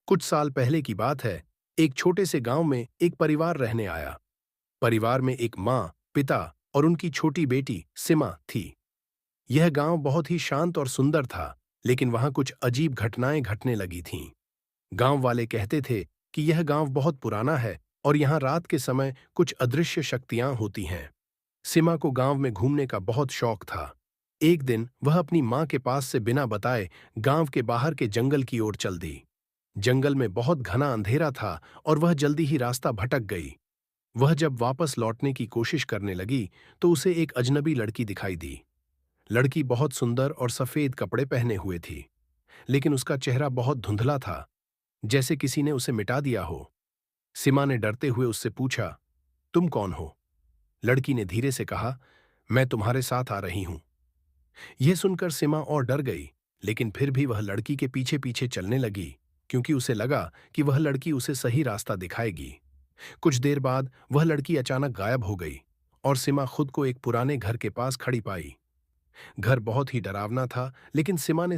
कुछ साल पहले की बात है। एक छोटे से गांव में एक परिवार रहने आया। परिवार में एक माँ, पिता और उनकी छोटी बेटी सिमा थी। यह गांव बहुत ही शांत और सुंदर था, लेकिन वहां कुछ अजीब घटनाएं घटने लगी थीं। गांव वाले कहते थे कि यह गांव बहुत पुराना है और यहाँ रात के समय कुछ अदृश्य शक्तियां होती हैं। सिमा को गांव में घूमने का बहुत शौक था। एक दिन वह अपनी माँ के पास से बिना बताए गांव के बाहर के जंगल की ओर चल दी। जंगल में बहुत घना अंधेरा था और वह जल्दी ही रास्ता भटक गई। वह जब वापस लौटने की कोशिश करने लगी तो उसे एक अजनबी लड़की दिखाई दी। लड़की बहुत सुंदर और सफेद कपड़े पहने हुए थी, लेकिन उसका चेहरा बहुत धुंधला था, जैसे किसी ने उसे मिटा दिया हो। सिमा ने डरते हुए उससे पूछा, तुम कौन हो? लड़की ने धीरे से कहा, मैं तुम्हारे साथ आ रही हूं। यह सुनकर सिमा और डर गई, लेकिन फिर भी वह लड़की के पीछे पीछे चलने लगी, क्योंकि उसे लगा कि वह लड़की उसे सही रास्ता दिखाएगी। कुछ देर बाद वह लड़की अचानक गायब हो गई और सिमा खुद को एक पुराने घर के पास खड़ी पाई। घर बहुत ही डरावना था, लेकिन सिमा ने